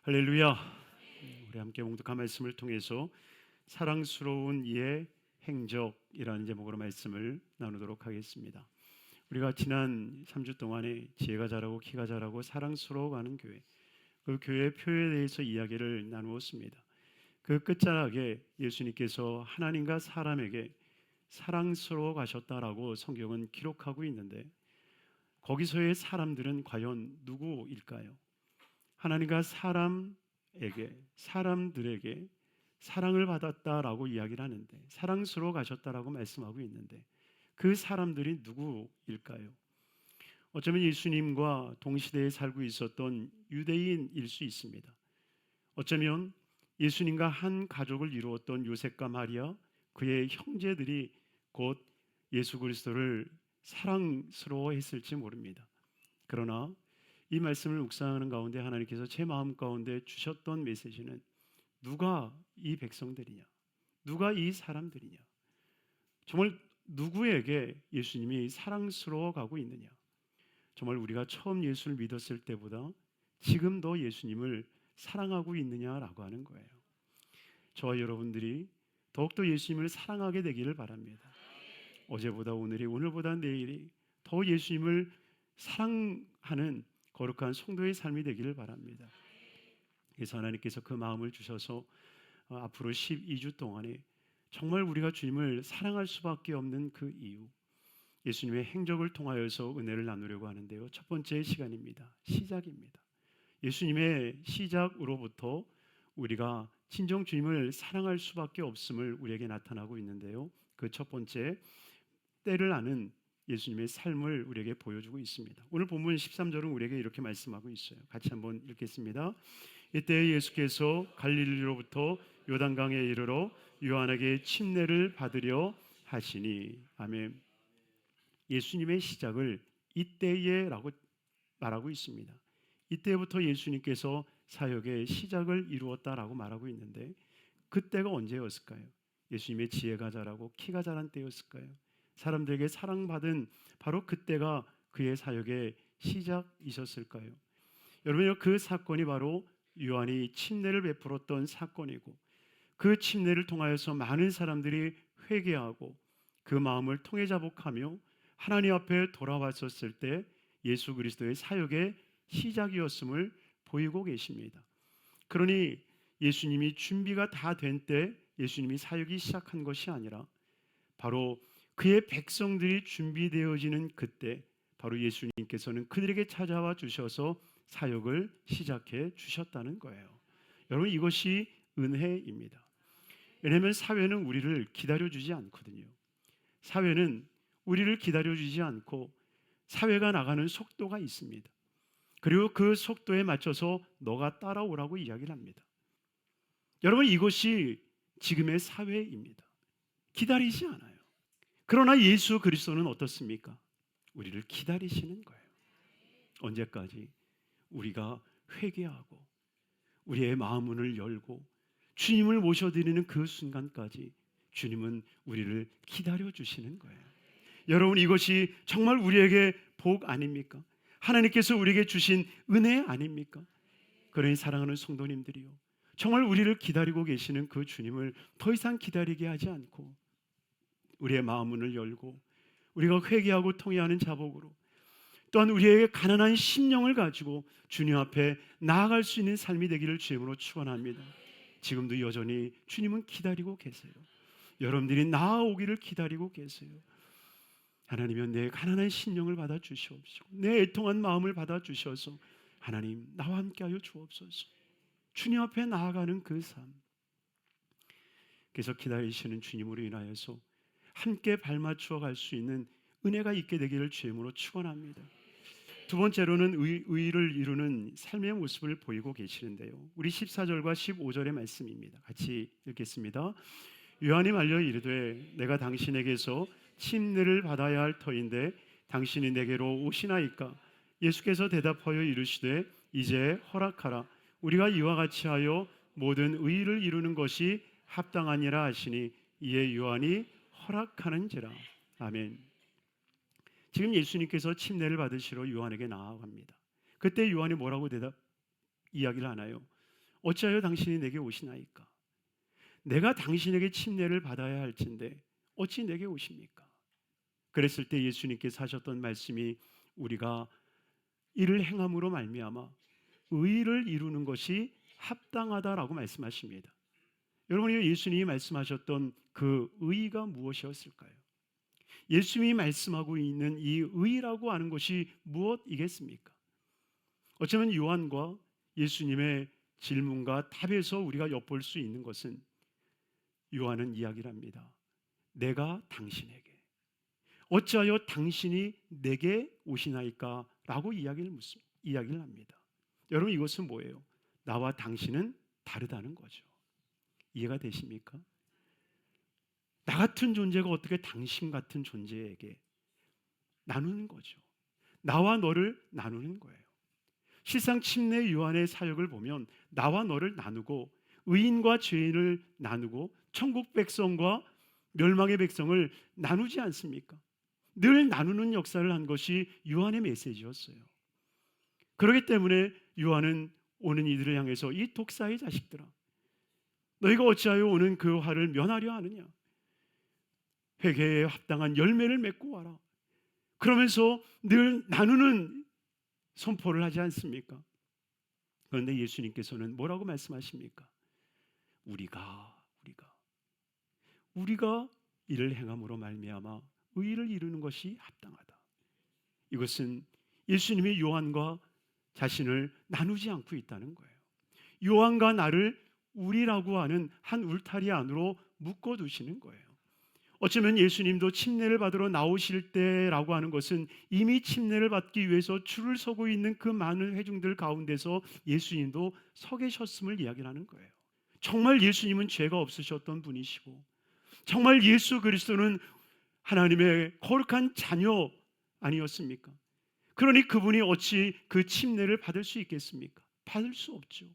할렐루야. 우리 함께 봉독한 말씀을 통해서 사랑스러운 이의 행적이라는 제목으로 말씀을 나누도록 하겠습니다. 우리가 지난 3주 동안에 지혜가 자라고 키가 자라고 사랑스러워가는 교회, 그 교회의 표에 대해서 이야기를 나누었습니다. 그 끝자락에 예수님께서 하나님과 사람에게 사랑스러워 가셨다라고 성경은 기록하고 있는데, 거기서의 사람들은 과연 누구일까요? 하나님과 사람들에게 사랑을 받았다라고 이야기를 하는데, 사랑스러워 가셨다라고 말씀하고 있는데, 그 사람들이 누구일까요? 어쩌면 예수님과 동시대에 살고 있었던 유대인일 수 있습니다. 어쩌면 예수님과 한 가족을 이루었던 요셉과 마리아, 그의 형제들이 곧 예수 그리스도를 사랑스러워했을지 모릅니다. 그러나 이 말씀을 묵상하는 가운데 하나님께서 제 마음 가운데 주셨던 메시지는, 누가 이 백성들이냐? 누가 이 사람들이냐? 정말 누구에게 예수님이 사랑스러워 가고 있느냐? 정말 우리가 처음 예수를 믿었을 때보다 지금 더 예수님을 사랑하고 있느냐라고 하는 거예요. 저와 여러분들이 더욱더 예수님을 사랑하게 되기를 바랍니다. 어제보다 오늘이, 오늘보다 내일이 더 예수님을 사랑하는 거룩한 성도의 삶이 되기를 바랍니다. 그래서 하나님께서 그 마음을 주셔서 앞으로 12주 동안에 정말 우리가 주님을 사랑할 수밖에 없는 그 이유, 예수님의 행적을 통하여서 은혜를 나누려고 하는데요. 첫 번째 시간입니다. 시작입니다. 예수님의 시작으로부터 우리가 진정 주님을 사랑할 수밖에 없음을 우리에게 나타나고 있는데요. 그 첫 번째, 때를 아는 예수님의 삶을 우리에게 보여주고 있습니다. 오늘 본문 13절은 우리에게 이렇게 말씀하고 있어요. 같이 한번 읽겠습니다. 이때 예수께서 갈릴리로부터 요단강에 이르러 요한에게 침례를 받으려 하시니. 아멘. 예수님의 시작을 이때에라고 말하고 있습니다. 이때부터 예수님께서 사역의 시작을 이루었다라고 말하고 있는데, 그때가 언제였을까요? 예수님의 지혜가 자라고 키가 자란 때였을까요? 사람들에게 사랑받은 바로 그때가 그의 사역의 시작이셨을까요? 여러분요, 그 사건이 바로 요한이 침례를 베풀었던 사건이고, 그 침례를 통하여서 많은 사람들이 회개하고 그 마음을 통회자복하며 하나님 앞에 돌아왔었을 때 예수 그리스도의 사역의 시작이었음을 보이고 계십니다. 그러니 예수님이 준비가 다 된 때 예수님이 사역이 시작한 것이 아니라, 바로 그의 백성들이 준비되어지는 그때 바로 예수님께서는 그들에게 찾아와 주셔서 사역을 시작해 주셨다는 거예요. 여러분, 이것이 은혜입니다. 왜냐하면 사회는 우리를 기다려주지 않거든요. 사회는 우리를 기다려주지 않고 사회가 나가는 속도가 있습니다. 그리고 그 속도에 맞춰서 너가 따라오라고 이야기를 합니다. 여러분, 이것이 지금의 사회입니다. 기다리지 않아요. 그러나 예수 그리스도는 어떻습니까? 우리를 기다리시는 거예요. 언제까지? 우리가 회개하고 우리의 마음문을 열고 주님을 모셔드리는 그 순간까지 주님은 우리를 기다려주시는 거예요. 여러분, 이것이 정말 우리에게 복 아닙니까? 하나님께서 우리에게 주신 은혜 아닙니까? 그러니 사랑하는 성도님들이요, 정말 우리를 기다리고 계시는 그 주님을 더 이상 기다리게 하지 않고 우리의 마음문을 열고 우리가 회개하고 통회하는 자복으로, 또한 우리에게 가난한 심령을 가지고 주님 앞에 나아갈 수 있는 삶이 되기를 주님으로 축원합니다. 지금도 여전히 주님은 기다리고 계세요. 여러분들이 나아오기를 기다리고 계세요. 하나님은 내 가난한 심령을 받아 주시옵시고 내 애통한 마음을 받아 주셔서 하나님, 나와 함께하여 주옵소서. 주님 앞에 나아가는 그 삶, 그래서 기다리시는 주님으로 인하여서 함께 발맞추어 갈 수 있는 은혜가 있게 되기를 주님으로 축원합니다. 두 번째로는 의를 이루는 삶의 모습을 보이고 계시는데요. 우리 14절과 15절의 말씀입니다. 같이 읽겠습니다. 요한이 말려 이르되 내가 당신에게서 침례를 받아야 할 터인데 당신이 내게로 오시나이까? 예수께서 대답하여 이르시되 이제 허락하라. 우리가 이와 같이 하여 모든 의를 이루는 것이 합당하니라 하시니 이에 요한이 허락하는지라. 아멘. 지금 예수님께서 침례를 받으시러 요한에게 나아갑니다. 그때 요한이 뭐라고 이야기를 하나요? 어찌하여 당신이 내게 오시나이까? 내가 당신에게 침례를 받아야 할진데 어찌 내게 오십니까? 그랬을 때 예수님께서 하셨던 말씀이 우리가 이를 행함으로 말미암아 의를 이루는 것이 합당하다라고 말씀하십니다. 여러분이 예수님이 말씀하셨던 그 의가 무엇이었을까요? 예수님이 말씀하고 있는 이 의라고 하는 것이 무엇이겠습니까? 어쩌면 요한과 예수님의 질문과 답에서 우리가 엿볼 수 있는 것은 요한은 이야기를 합니다. 내가 당신에게 어찌하여 당신이 내게 오시나이까? 라고 이야기를 합니다. 여러분 이것은 뭐예요? 나와 당신은 다르다는 거죠. 이해가 되십니까? 나 같은 존재가 어떻게 당신 같은 존재에게 나누는 거죠. 나와 너를 나누는 거예요. 실상 침례 요한의 사역을 보면 나와 너를 나누고 의인과 죄인을 나누고 천국 백성과 멸망의 백성을 나누지 않습니까? 늘 나누는 역사를 한 것이 요한의 메시지였어요. 그렇기 때문에 요한은 오는 이들을 향해서 이 독사의 자식들아, 너희가 어찌하여 오는 그 화를 면하려 하느냐? 회개에 합당한 열매를 맺고 와라. 그러면서 늘 나누는 선포를 하지 않습니까? 그런데 예수님께서는 뭐라고 말씀하십니까? 우리가 이를 행함으로 말미암아 의를 이루는 것이 합당하다. 이것은 예수님이 요한과 자신을 나누지 않고 있다는 거예요. 요한과 나를 우리라고 하는 한 울타리 안으로 묶어두시는 거예요. 어쩌면 예수님도 침례를 받으러 나오실 때라고 하는 것은 이미 침례를 받기 위해서 줄을 서고 있는 그 많은 회중들 가운데서 예수님도 서 계셨음을 이야기하는 거예요. 정말 예수님은 죄가 없으셨던 분이시고 정말 예수 그리스도는 하나님의 거룩한 자녀 아니었습니까? 그러니 그분이 어찌 그 침례를 받을 수 있겠습니까? 받을 수 없죠.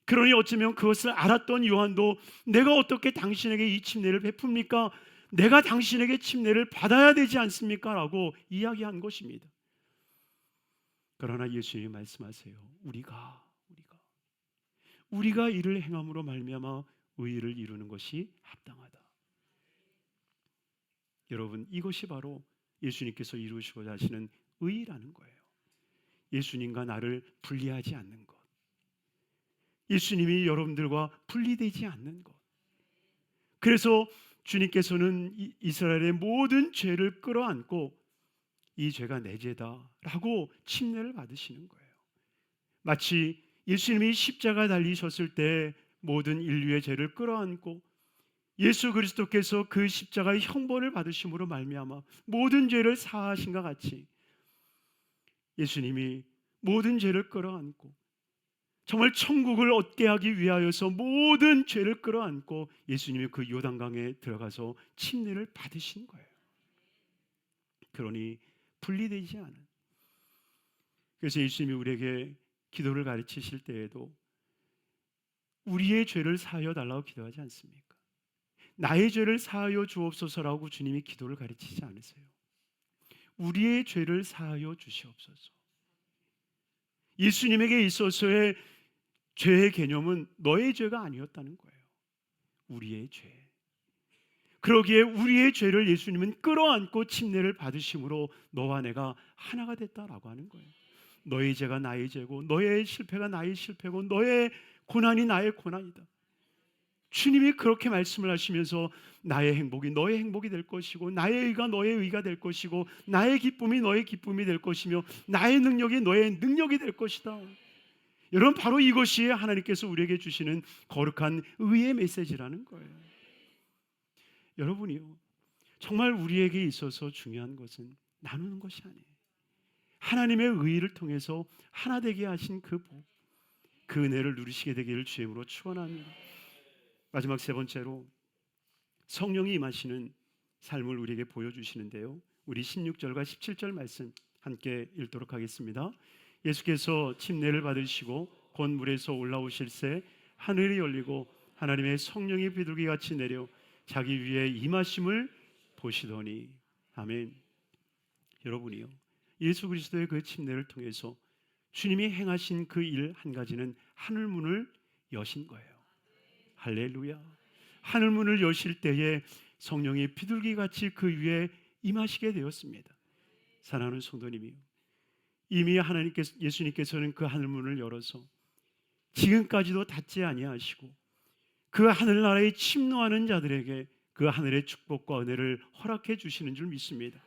그러니 어쩌면 그것을 알았던 요한도 내가 어떻게 당신에게 이 침례를 베풉니까? 내가 당신에게 침례를 받아야 되지 않습니까? 라고 이야기한 것입니다. 그러나 예수님이 말씀하세요. 우리가 이를 행함으로 말미암아 의를 이루는 것이 합당하다. 여러분 이것이 바로 예수님께서 이루시고자 하시는 의라는 거예요. 예수님과 나를 분리하지 않는 것. 예수님이 여러분들과 분리되지 않는 것. 그래서 주님께서는 이스라엘의 모든 죄를 끌어안고 이 죄가 내 죄다라고 침례를 받으시는 거예요. 마치 예수님이 십자가 달리셨을 때 모든 인류의 죄를 끌어안고 예수 그리스도께서 그 십자가의 형벌을 받으심으로 말미암아 모든 죄를 사하신 것 같이 예수님이 모든 죄를 끌어안고 정말 천국을 얻게 하기 위하여서 모든 죄를 끌어안고 예수님이 그 요단강에 들어가서 침례를 받으신 거예요. 그러니 분리되지 않은. 그래서 예수님이 우리에게 기도를 가르치실 때에도 우리의 죄를 사하여 달라고 기도하지 않습니까? 나의 죄를 사하여 주옵소서라고 주님이 기도를 가르치지 않으세요. 우리의 죄를 사하여 주시옵소서. 예수님에게 있어서의 죄의 개념은 너의 죄가 아니었다는 거예요. 우리의 죄. 그러기에 우리의 죄를 예수님은 끌어안고 침례를 받으심으로 너와 내가 하나가 됐다라고 하는 거예요. 너의 죄가 나의 죄고 너의 실패가 나의 실패고 너의 고난이 나의 고난이다. 주님이 그렇게 말씀을 하시면서 나의 행복이 너의 행복이 될 것이고 나의 의가 너의 의가 될 것이고 나의 기쁨이 너의 기쁨이 될 것이며 나의 능력이 너의 능력이 될 것이다. 여러분 바로 이것이 하나님께서 우리에게 주시는 거룩한 의의 메시지라는 거예요. 여러분이요 정말 우리에게 있어서 중요한 것은 나누는 것이 아니에요. 하나님의 의를 통해서 하나 되게 하신 그 복, 그 은혜를 누리시게 되기를 주임으로 축원합니다. 마지막 세 번째로 성령이 임하시는 삶을 우리에게 보여주시는데요. 우리 16절과 17절 말씀 함께 읽도록 하겠습니다. 예수께서 침례를 받으시고 곧 물에서 올라오실새 하늘이 열리고 하나님의 성령이 비둘기같이 내려 자기 위에 임하심을 보시더니 아멘. 여러분이요 예수 그리스도의 그 침례를 통해서 주님이 행하신 그 일 한 가지는 하늘 문을 여신 거예요. 할렐루야. 하늘 문을 여실 때에 성령이 비둘기같이 그 위에 임하시게 되었습니다. 사랑하는 성도님이요, 이미 예수님께서는 그 하늘 문을 열어서 지금까지도 닫지 아니하시고 그 하늘나라에 침노하는 자들에게 그 하늘의 축복과 은혜를 허락해 주시는 줄 믿습니다.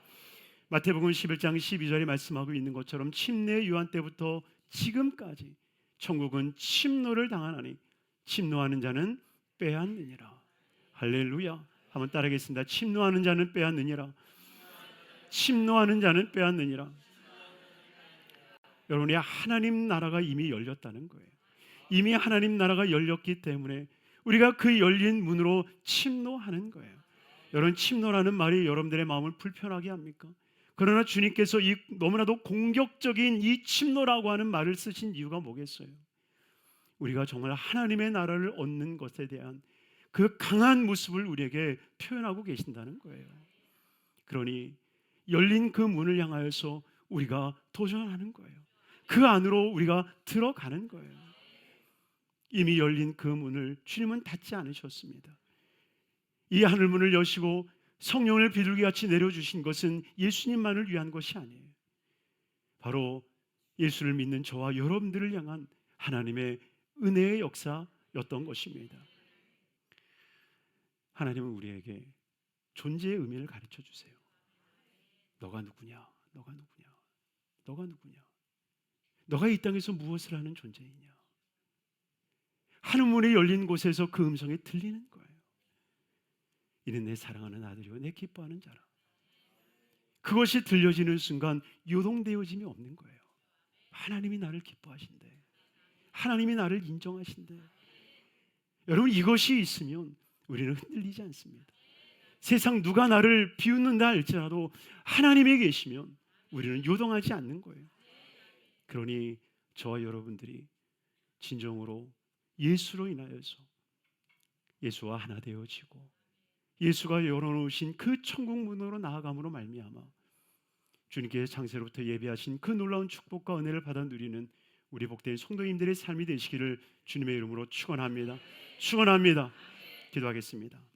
마태복음 11장 12절에 말씀하고 있는 것처럼 침례 요한 때부터 지금까지 천국은 침노를 당하나니 침노하는 자는 빼앗느니라. 할렐루야. 한번 따라하겠습니다. 침노하는 자는 빼앗느니라. 침노하는 자는 빼앗느니라. 여러분이 하나님 나라가 이미 열렸다는 거예요. 이미 하나님 나라가 열렸기 때문에 우리가 그 열린 문으로 침노하는 거예요. 여러분, 침노라는 말이 여러분들의 마음을 불편하게 합니까? 그러나 주님께서 이 너무나도 공격적인 이 침노라고 하는 말을 쓰신 이유가 뭐겠어요? 우리가 정말 하나님의 나라를 얻는 것에 대한 그 강한 모습을 우리에게 표현하고 계신다는 거예요. 그러니 열린 그 문을 향하여서 우리가 도전하는 거예요. 그 안으로 우리가 들어가는 거예요. 이미 열린 그 문을 주님은 닫지 않으셨습니다. 이 하늘문을 여시고 성령을 비둘기같이 내려주신 것은 예수님만을 위한 것이 아니에요. 바로 예수를 믿는 저와 여러분들을 향한 하나님의 은혜의 역사였던 것입니다. 하나님은 우리에게 존재의 의미를 가르쳐 주세요. 너가 누구냐? 너가 누구냐? 너가 누구냐? 너가 이 땅에서 무엇을 하는 존재이냐? 하늘문이 열린 곳에서 그 음성이 들리는 거예요. 이는 내 사랑하는 아들이요 내 기뻐하는 자라. 그것이 들려지는 순간 요동되어짐이 없는 거예요. 하나님이 나를 기뻐하신대. 하나님이 나를 인정하신대. 여러분, 이것이 있으면 우리는 흔들리지 않습니다. 세상 누가 나를 비웃는다 할지라도 하나님이 계시면 우리는 요동하지 않는 거예요. 그러니 저와 여러분들이 진정으로 예수로 인하여서 예수와 하나 되어지고 예수가 열어놓으신 그 천국 문으로 나아감으로 말미암아 주님께서 창세로부터 예비하신 그 놀라운 축복과 은혜를 받아 누리는 우리 복된 성도님들의 삶이 되시기를 주님의 이름으로 축원합니다. 축원합니다. 기도하겠습니다.